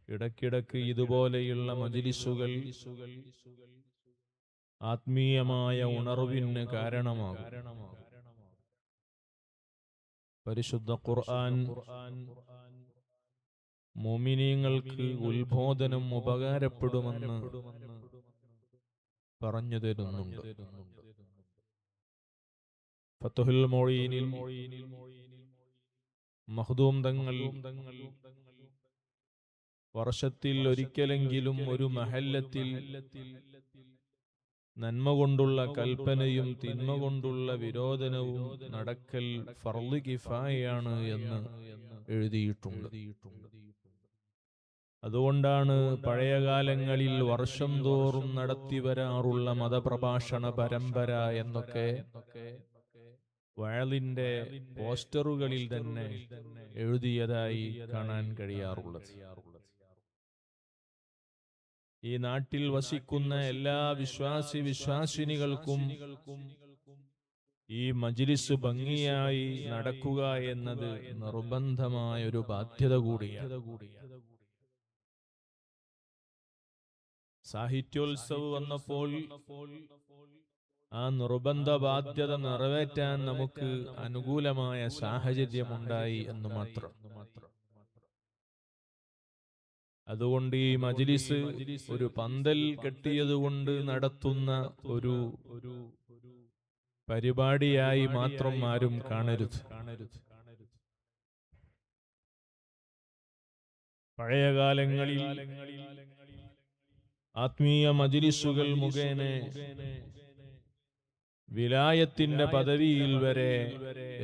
ഇടയ്ക്കിടയ്ക്ക് ഇതുപോലെയുള്ള മജ്‌ലിസുകൾ ആത്മീയമായ ഉണർവിന് കാരണമാകും. പരിശുദ്ധ ഖുർആൻ മുഅ്മിനീങ്ങൾക്ക് ഉത്ബോധനം ഉപകാരപ്പെടുമെന്ന് പറഞ്ഞു തരുന്നുണ്ട്. ഫത്ഹുൽ മുഈനിൽ മഖ്ദൂം തങ്ങൾ വർഷത്തിൽ ഒരിക്കലെങ്കിലും ഒരു മഹല്ലത്തിൽ നന്മ കൊണ്ടുള്ള കൽപ്പനയും തിന്മ കൊണ്ടുള്ള വിരോധനവും നടക്കൽ ഫർള് കിഫായയാണ് എന്ന് എഴുതിയിട്ടുണ്ട്. അതുകൊണ്ടാണ് പഴയകാലങ്ങളിൽ വർഷം തോറും നടത്തിവരാറുള്ള മതപ്രഭാഷണ പരമ്പര എന്നൊക്കെ വഅലിന്റെ പോസ്റ്ററുകളിൽ തന്നെ എഴുതിയതായി കാണാൻ കഴിയാറുള്ളത്. ഈ നാട്ടിൽ വസിക്കുന്ന എല്ലാ വിശ്വാസിനികൾക്കും ഈ മജ്‌ലിസ് ഭംഗിയായി നടക്കുക എന്നത് നിർബന്ധമായ ഒരു ബാധ്യത കൂടിയാണ്. സാഹിത്യോത്സവ് വന്നപ്പോൾ ആ നിർബന്ധ ബാധ്യത നിറവേറ്റാൻ നമുക്ക് അനുകൂലമായ സാഹചര്യമുണ്ടായി എന്ന് മാത്രം. അതുകൊണ്ട് ഈ മജ്‌ലിസ് ഒരു പന്തൽ കെട്ടിയതുകൊണ്ട് നടത്തുന്ന ഒരു പരിപാടിയായി മാത്രം ആരും കാണരുത്. പഴയകാലങ്ങളിൽ ആത്മീയ മജ്‌ലിസുകൾ മുഖേന വിലായത്തിന്റെ പദവിയിൽ വരെ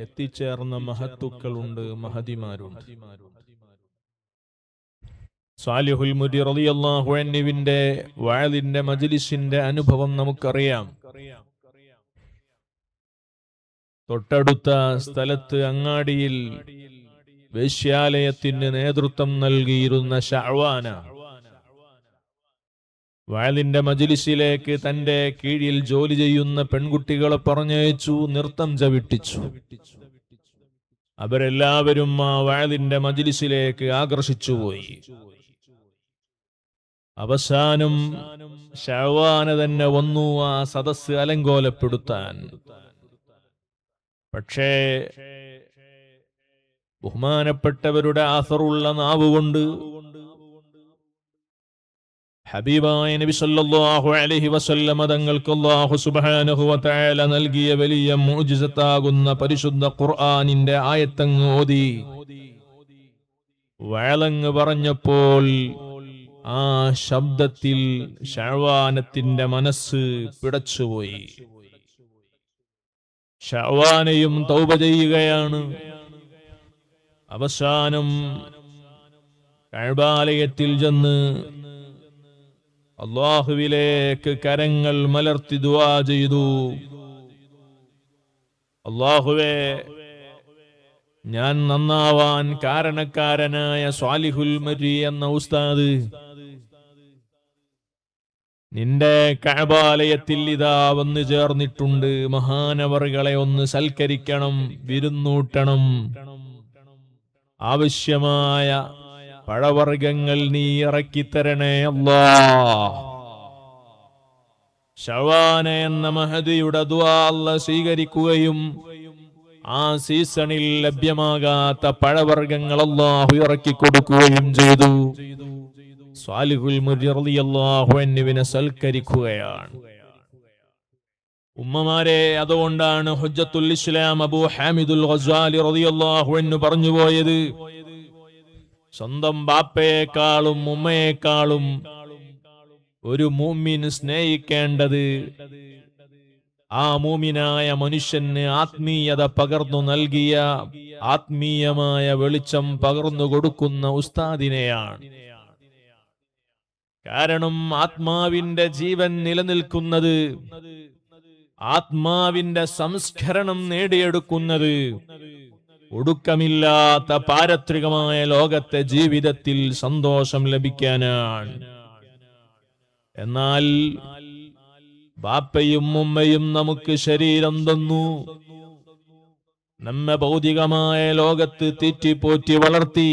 എത്തിച്ചേർന്ന മഹത്തുക്കളുണ്ട്, മഹദിമാരുണ്ട്. സാലിഹുൽ മുരി റളിയല്ലാഹു അൻഹുവിന്റെ വഅലിന്റെ മജ്‌ലിസിന്റെ അനുഭവം നമുക്കറിയാം. തൊട്ടടുത്ത സ്ഥലത്ത് അങ്ങാടിയിൽ വേശ്യാലയത്തിന് നേതൃത്വം നൽകിയിരുന്ന ശഅവാന വഅലിന്റെ മജ്‌ലിസിലേക്ക് തന്റെ കീഴിൽ ജോലി ചെയ്യുന്ന പെൺകുട്ടികളെ പറഞ്ഞയച്ചു, നൃത്തം ചവിട്ടിച്ചു. അവരെല്ലാവരും ആ വഅലിന്റെ മജ്‌ലിസിലേക്ക് ആകർഷിച്ചുപോയി. അവസാനം ശഅവാന തന്നെ വന്നു ആ സദസ്സ് അലങ്കോലപ്പെടുത്താൻ. പക്ഷേ ബഹുമാനപ്പെട്ടവരുടെ ആസറുള്ള നാവുകൊണ്ട് ഹബീബായ നബി സല്ലല്ലാഹു അലൈഹി വസല്ലമ തങ്ങൾക്ക് അല്ലാഹു സുബ്ഹാനഹു വ തആല നൽകിയ വലിയ മുഅ്ജിസത്താകുന്ന പരിശുദ്ധ ഖുർആനിന്റെ ആയത്തങ്ങ് ഓതി വഅലങ്ങ് പറഞ്ഞപ്പോൾ ആ ശബ്ദത്തിൽ ശഅവാനത്തിന്റെ മനസ്സ് പിടച്ചുപോയി. ശഅവാനയും തൗബ ചെയ്യുകയാണ്. അവസാനം കഅബാലയത്തിൽ ചെന്ന് അല്ലാഹുവിലേക്ക് കരങ്ങൾ മലർത്തി ദുആ ചെയ്തു. അല്ലാഹുവേ, ഞാൻ നന്നാവാൻ കാരണക്കാരനായ സ്വാലിഹുൽ മരി എന്ന ഉസ്താദ് നിന്റെ കഅബാലയത്തിൽ ഇതാ വന്നു ചേർന്നിട്ടുണ്ട്. മഹാനവറുകളെ ഒന്ന് സൽക്കരിക്കണം, വിരുന്നൂട്ടണം. ആവശ്യമായ പഴവർഗ്ഗങ്ങൾ നീ ഇറക്കിത്തരണേ അല്ലാഹ്. ശഅവാന എന്ന മഹദിയുടെ ദുആ അല്ലാഹ് സ്വീകരിക്കുകയും ആ സീസണിൽ ലഭ്യമാകാത്ത പഴവർഗ്ഗങ്ങൾ അല്ലാഹു ഇറക്കി കൊടുക്കുകയും ചെയ്തു. സ്വാലിഹുൽ മുരി റളിയല്ലാഹു അൻഹുവിനെ സൽക്കരിക്കുകയാണ്. ഉമ്മമാരെ, അതുകൊണ്ടാണ് ഹുജ്ജത്തുൽ ഇസ്ലാം അബൂ ഹാമിദുൽ ഗസാലി റളിയല്ലാഹു അൻഹു പറഞ്ഞു പോയത്, സ്വന്തം ബാപ്പയെക്കാളും ഉമ്മയെക്കാളും ഒരു മുഅ്മിൻ സ്നേഹിക്കേണ്ടത് ആ മുഅ്മിനായ മനുഷ്യന് ആത്മീയത പകർന്നു നൽകിയ, ആത്മീയമായ വെളിച്ചം പകർന്നു കൊടുക്കുന്ന ഉസ്താദിനെയാണ്. കാരണം ആത്മാവിന്റെ ജീവൻ നിലനിൽക്കുന്നത്, ആത്മാവിന്റെ സംസ്കരണം നേടിയെടുക്കുന്നത് ഒടുക്കമില്ലാത്ത പാരത്രികമായ ലോകത്തെ ജീവിതത്തിൽ സന്തോഷം ലഭിക്കാനാണ്. എന്നാൽ ബാപ്പയും ഉമ്മയും നമുക്ക് ശരീരം തന്നു, നമ്മെ ഭൗതികമായ ലോകത്ത് തീറ്റിപ്പോറ്റി വളർത്തി.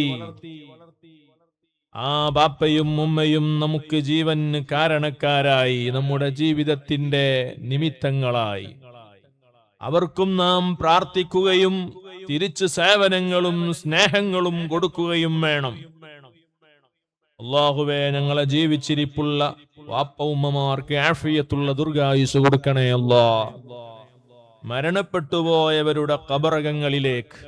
ആ ബാപ്പയും ഉമ്മയും നമുക്ക് ജീവന് കാരണക്കാരായി, നമ്മുടെ ജീവിതത്തിന്റെ നിമിത്തങ്ങളായി. അവർക്കും നാം പ്രാർത്ഥിക്കുകയും തിരിച്ച് സേവനങ്ങളും സ്നേഹങ്ങളും കൊടുക്കുകയും വേണം. അല്ലാഹുവേ, ഞങ്ങളെ ജീവിച്ചിരിപ്പുള്ള വാപ്പ ഉമ്മമാർക്ക് ആഫിയത്തുള്ള ദീർഘായുസ്സ് കൊടുക്കണേ അല്ലാ. മരണപ്പെട്ടുപോയവരുടെ ഖബറകങ്ങളിലേക്ക്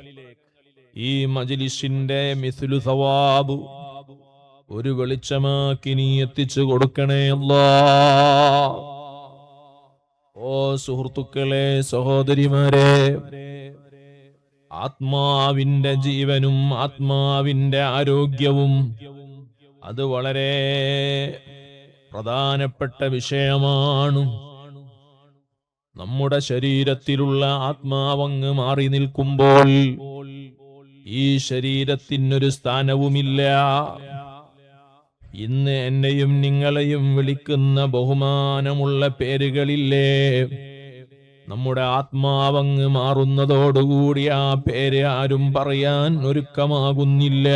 ഈ മജ്ലിസിന്റെ മിസ്ലു സവാബ് ഒരു വെളിച്ചമാക്കി നീ എത്തിച്ചു കൊടുക്കണേ അല്ലാ. ഓ സുഹൃത്തുക്കളെ, സഹോദരിമാരെ, ആത്മാവിന്റെ ജീവനും ആത്മാവിന്റെ ആരോഗ്യവും അത് വളരെ പ്രധാനപ്പെട്ട വിഷയമാണ്. നമ്മുടെ ശരീരത്തിലുള്ള ആത്മാവങ്ങ് മാറി നിൽക്കുമ്പോൾ ഈ ശരീരത്തിനൊരു സ്ഥാനവുമില്ല. ഇന്ന് എന്നെയും നിങ്ങളെയും വിളിക്കുന്ന ബഹുമാനമുള്ള പേരുകളില്ലേ, നമ്മുടെ ആത്മാവങ്ങ് മാറുന്നതോടുകൂടി ആ പേര് ആരും പറയാൻ ഒരുക്കമാകുന്നില്ല.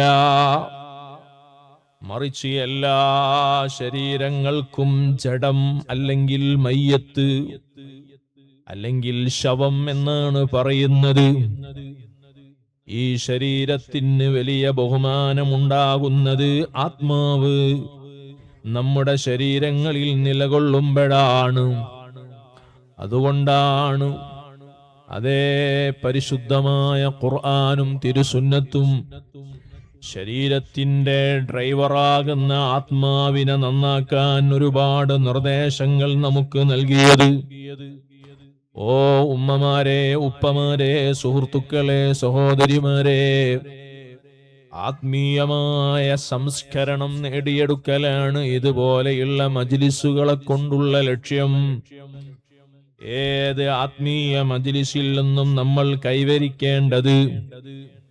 മറിച്ച് എല്ലാ ശരീരങ്ങൾക്കും ജഡം അല്ലെങ്കിൽ മയ്യത്ത് അല്ലെങ്കിൽ ശവം എന്നാണ് പറയുന്നത്. ഈ ശരീരത്തിന് വലിയ ബഹുമാനമുണ്ടാകുന്നത് ആത്മാവ് നമ്മുടെ ശരീരങ്ങളിൽ നിലകൊള്ളുമ്പോഴാണ്. അതുകൊണ്ടാണ് അതേ പരിശുദ്ധമായ ഖുർആനും തിരുസുന്നത്തും ശരീരത്തിന്റെ ഡ്രൈവറാകുന്ന ആത്മാവിനെ നന്നാക്കാൻ ഒരുപാട് നിർദ്ദേശങ്ങൾ നമുക്ക് നൽകിയത്. ഓ ഉമ്മമാരെ, ഉപ്പമാരെ, സുഹൃത്തുക്കളെ, സഹോദരിമാരെ, ആത്മീയമായ സംസ്കരണം നേടിയെടുക്കലാണ് ഇതുപോലെയുള്ള മജ്ലിസുകളെ കൊണ്ടുള്ള ലക്ഷ്യം. ഏത് ആത്മീയ മജ്ലിസിൽ നിന്നും നമ്മൾ കൈവരിക്കേണ്ടത്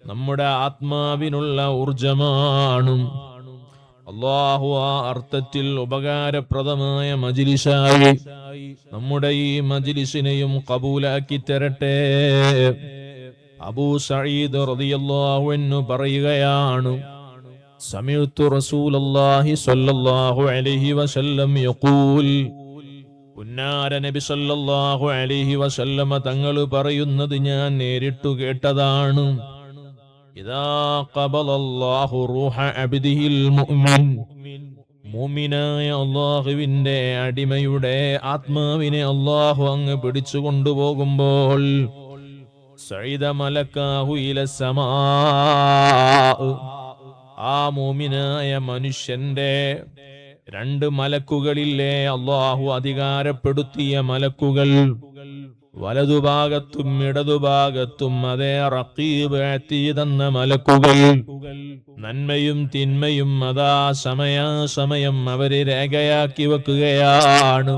നമ്മുടെ ആത്മാവിനുള്ള ഊർജമാണ്. അല്ലാഹു ആ അർത്ഥത്തിൽ ഉപകാരപ്രദമായ മജ്ലിസായി നമ്മുടെ ഈ മജ്ലിസിനെയും ഖബൂലാക്കി തരട്ടെ. അബൂ സഈദ് റളിയല്ലാഹു അൻഹു പറയുകയാണ്, സമിഅ്തു റസൂലല്ലാഹി സ്വല്ലല്ലാഹു അലൈഹി വസല്ലം യഖൂൽ, പുന്നാര നബി സല്ലല്ലാഹു അലൈഹി വസല്ലമ തങ്ങൾ പറയുന്നത് ഞാൻ നേരിട്ടു കേട്ടതാണ്. ഇദാ ഖബലല്ലാഹു റൂഹ അബ്ദിഹിൽ മുഅ്മിൻ, മുഅ്മിനായ അല്ലാഹുവിന്റെ അടിമയുടെ ആത്മാവിനെ അല്ലാഹു അങ്ങ് പിടിച്ചു കൊണ്ടുപോകുമ്പോൾ സഈദ മലക്കാഹു ഇല സമാ, ആ മുഅ്മിനായ മനുഷ്യന്റെ രണ്ട് മലക്കുകളില്ലേ, അല്ലാഹു അധികാരപ്പെടുത്തിയ മലക്കുകൾ, വലതുഭാഗത്തും ഇടതുഭാഗത്തും അതേ റഖീബ് അതീദ് എന്ന മലക്കുകൾ, നന്മയും തിന്മയും അതാ സമയാസമയം അവര് രേഖയാക്കി വെക്കുകയാണ്.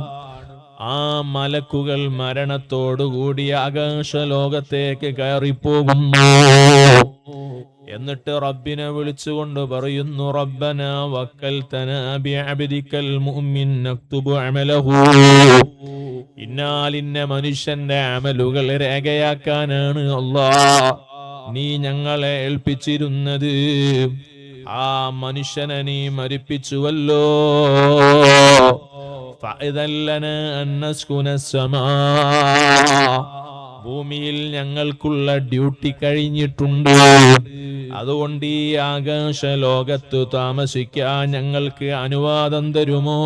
ആ മലക്കുകൾ മരണത്തോടുകൂടി ആകാശലോകത്തേക്ക് കയറിപ്പോകുന്നു. എന്നിട്ട് റബ്ബിനെ വിളിച്ചുകൊണ്ട് പറയുന്നു, റബ്ബന വക്കൽതനാ ബിഅബ്ദിക്കൽ മുഅ്മിൻ നക്തുബു അമലഹു, ഇന്നാലിന്ന മനുഷ്യന്റെ അമലുകൾ രേഖയാക്കാനാണ് അല്ലാഹ് നീ ഞങ്ങളെ ഏൽപ്പിച്ചിരുന്നത്. ആ മനുഷ്യനെ നീ മരിപ്പിച്ചുവല്ലോ. ഫഅദൻ ലനാ അൻ നസ്കുന സമാ, ഭൂമിയിൽ ഞങ്ങൾക്കുള്ള ഡ്യൂട്ടി കഴിഞ്ഞിട്ടുണ്ട്, അതുകൊണ്ട് ഈ ആകാശ ലോകത്ത് താമസിക്കാൻ ഞങ്ങൾക്ക് അനുവാദം തരുമോ?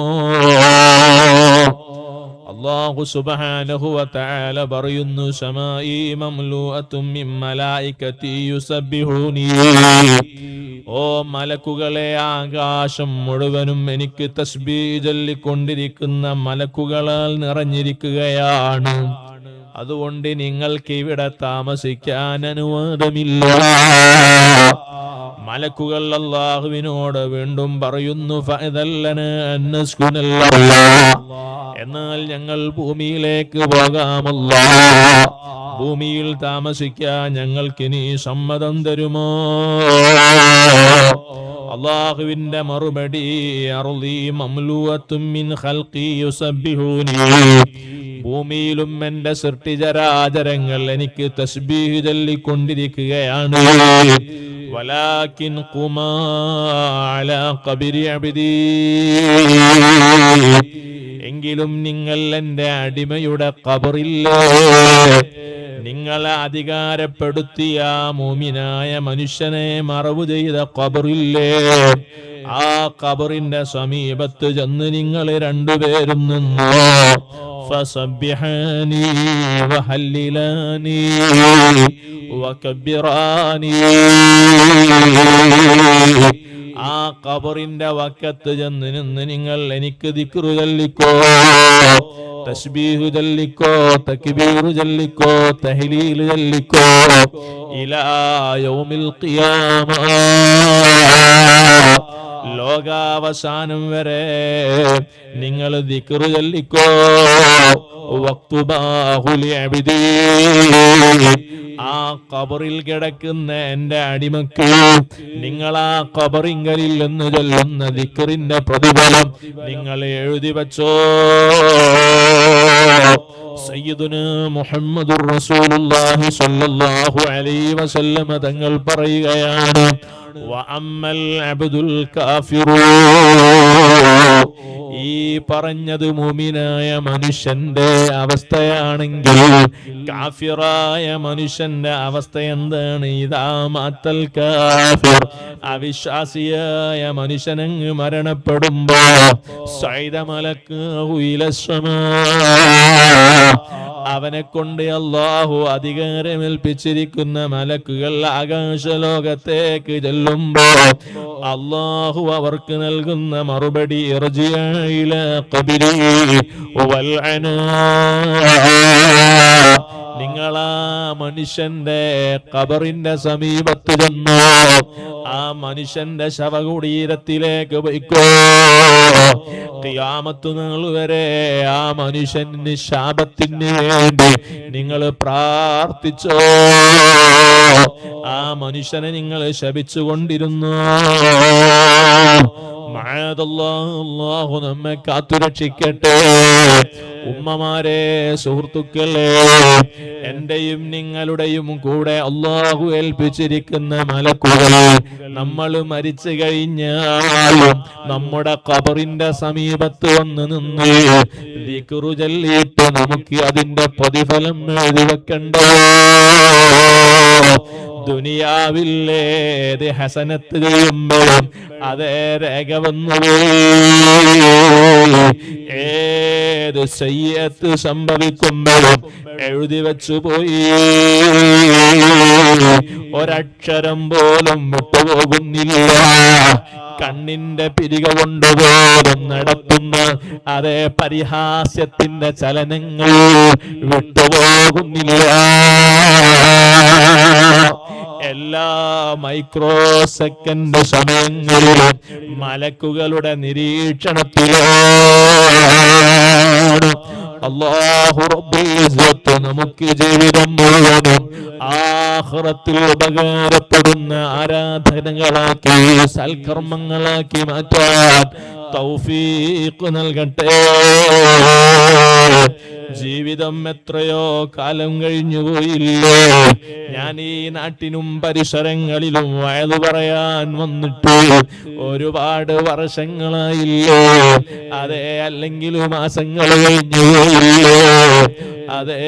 അല്ലാഹു സുബ്ഹാനഹു വ തആല പറയുന്നു, സമാഇ മംലൂഅത്തും മിൻ മലായികതി യുസബ്ബിഹൂനി, ഓ മലക്കുകളെ, ആകാശം മുഴുവനും എനിക്ക് തസ്ബീഹ് ചൊല്ലിക്കൊണ്ടിരിക്കുന്ന മലക്കുകളാൽ നിറഞ്ഞിരിക്കുകയാണ്. അതുകൊണ്ട് നിങ്ങൾക്ക് ഇവിടെ താമസിക്കാൻ അനുവാദമില്ല. മലക്കുകൾ അല്ലാഹുവിനോട് വീണ്ടും പറയുന്നു, ഫഅദൻ ലനാ അൻ നസ്കുനൽ അർള, എന്നാൽ ഞങ്ങൾ ഭൂമിയിലേക്ക് പോകാമല്ലോ, ഭൂമിയിൽ താമസിക്കാൻ ഞങ്ങൾക്ക് നീ സമ്മതം തരുമോ? അള്ളാഹുവിന്റെ മറുപടി അർളി മംലൂഅത്തും മിൻ ഖൽഖി യുസബ്ബിഹൂനി, ഭൂമിയിലും എന്റെ സൃഷ്ടിചരാചരങ്ങൾ എനിക്ക് തസ്ബീഹ് ചൊല്ലിക്കൊണ്ടിരിക്കുകയാണ്. വലാകിൻ ഖുമാ അലാ ഖബരി അബ്ദി, എങ്കിലും നിങ്ങൾ എന്റെ അടിമയുടെ ഖബറില്ലേ, നിങ്ങളെ അധികാരപ്പെടുത്തിയ മോമിനായ മനുഷ്യനെ മറവു ചെയ്ത ഖബറില്ലേ, ആ ഖബറിന്റെ സമീപത്ത് ചെന്ന് നിങ്ങൾ രണ്ടുപേരും നിന്നോ. ഫസബ്ബിഹാനി വഹല്ലിലാനി വകബ്ബിറാനി, ആ ഖബറിന്റെ വക്കത്ത് ചെന്ന് നിന്ന് നിങ്ങൾ എനിക്ക് ദിക്റ് ചൊല്ലിക്കോ, തസ്ബീഹ് ചൊല്ലിക്കോ, തക്ബീർ ചൊല്ലിക്കോ, തഹ്ലീൽ ചൊല്ലിക്കോ, ഇലാ യൗമിൽ ഖിയാമ, ലോകാവസാനം വരെ നിങ്ങൾ ദിക്റ് ചൊല്ലിക്കോ. വക്തുബാഹു ലിഅബ്ദി, ആ ഖബറിൽ കിടക്കുന്ന എന്റെ അടിമക്ക് നിങ്ങൾ ആ ഖബറിങ്കലിൽ നിന്ന് ചൊല്ലുന്ന ദിക്റിന്റെ പ്രതിഫലം നിങ്ങൾ എഴുതി വച്ചോ. സയ്യിദുനാ മുഹമ്മദുർ റസൂലുള്ളാഹി സ്വല്ലല്ലാഹു അലൈഹി വസല്ലം തങ്ങൾ പറയുകയാണ്, വഅമ്മൽ അബ്ദുൽ കാഫിറു, ഈ പറഞ്ഞത് മുഅ്മിനായ മനുഷ്യന്റെ അവസ്ഥയാണെങ്കിൽ കാഫിറായ മനുഷ്യന്റെ അവസ്ഥ എന്താണ്? ഇദാ മാത്തൽ കാഫിർ, അവിശ്വാസിയായ മനുഷ്യനങ്ങ് മരണപ്പെടുമ്പോ സൈദ മലക്കാഹു ഇലസ്സമാ, അവനെ കൊണ്ട് അല്ലാഹു അധികാരമേൽപ്പിച്ചിരിക്കുന്ന മലക്കുകൾ ആകാശലോകത്തേക്ക് ചെല്ലുമ്പോ അല്ലാഹു അവർക്ക് നൽകുന്ന മറുപടി ഇർജിഅ ഇലാ ഖബരി വൽ അനാ, നിങ്ങളാ മനുഷ്യന്റെ ഖബറിന്റെ സമീപത്ത് ചെന്നോ, ആ മനുഷ്യന്റെ ശവകുടീരത്തിലേക്ക് പോയിക്കോ. ഖിയാമത്ത് നാൾ വരെ ആ മനുഷ്യന് ശാപത്തിന് വേണ്ടി നിങ്ങൾ പ്രാർത്ഥിച്ചോ. ആ മനുഷ്യനെ നിങ്ങൾ ശപിച്ചുകൊണ്ടിരുന്നു. അല്ലാഹു നമ്മെ കാത്തുരക്ഷിക്കട്ടെ. ഉമ്മമാരെ, സുഹൃത്തുക്കളെ, എന്റെയും നിങ്ങളുടെയും കൂടെ അല്ലാഹു ഏൽപ്പിച്ചിരിക്കുന്ന മലക്കുകൾ നമ്മൾ മരിച്ചു കഴിഞ്ഞാലും നമ്മുടെ ഖബറിന്റെ സമീപത്ത് വന്ന് നിന്ന് ദിക്റ് ചൊല്ലിയിട്ട് നമുക്ക് അതിന്റെ പ്രതിഫലം എഴുതി വെക്കണ്ടോ? ദുനിയാവില്ലേത് ഹസനത്ത് ചെയ്യുമ്പോഴും അതേ രേഖ വന്നുപോയി, ഏത് സയ്യിഅത്ത് സംഭവിക്കുമ്പോഴും എഴുതി വെച്ചു പോയി, ഒരക്ഷരം പോലും വിട്ടുപോകുന്നില്ല. കണ്ണിന്റെ പിരിക കൊണ്ടുപോലും നടത്തുന്ന അതേ പരിഹാസ്യത്തിന്റെ ചലനങ്ങൾ വിട്ടുപോകുന്നില്ല. എല്ലാ മൈക്രോ സെക്കൻഡ് സമയങ്ങളിലും മലക്കുകളുടെ നിരീക്ഷണത്തിലാണ്. അല്ലാഹു റബ്ബുൽ ഇസ്സത്ത് നമുക്ക് ജീവിതം മുഴുവനും ആഖിറത്തിൽ ഉപകാരപ്പെടുന്ന ആരാധനകളാക്കി സൽക്കർമ്മങ്ങളാക്കി മാറ്റാൻ തൗഫീഖ് നൽകട്ടെ. ജീവിതം എത്രയോ കാലം കഴിഞ്ഞു പോയില്ലേ? ഞാൻ ഈ നാട്ടിനും പരിസരങ്ങളിലും വയത് പറയാൻ വന്നിട്ട് ഒരുപാട് വർഷങ്ങളായില്ലേ? അതെ, അല്ലെങ്കിൽ മാസങ്ങൾ കഴിഞ്ഞു പോയില്ലേ? അതെ,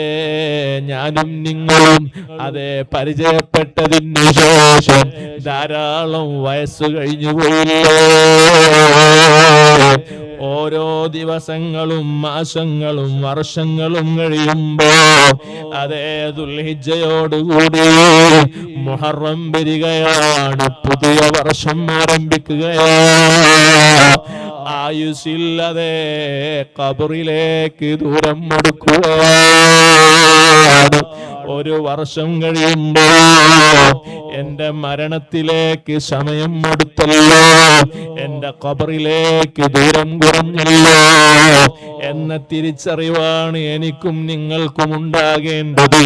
ഞാനും നിങ്ങളും അതെ പരിചയപ്പെട്ടതിന് ശേഷം ധാരാളം വയസ്സ് കഴിഞ്ഞു പോയില്ലേ? ഓരോ ദിവസങ്ങളും മാസങ്ങളും വർഷങ്ങളും കഴിയുമ്പോ അതേ ദുൽഹിജ്ജയോടുകൂടി മുഹറം വരികയാണ്, പുതിയ വർഷം ആരംഭിക്കുകയാണ്. ആയുസ്സില്ലതെ ഖബറിലേക്ക് ദൂരം കൊടുക്കുകയാണ്. ഒരു വർഷം കഴിയുമ്പോ എന്റെ മരണത്തിലേക്ക് സമയം അടുത്തല്ലോ, എന്റെ ഖബറിലേക്ക് ദൂരം കുറഞ്ഞല്ലോ എന്ന തിരിച്ചറിവാണ് എനിക്കും നിങ്ങൾക്കും ഉണ്ടാകേണ്ടത്.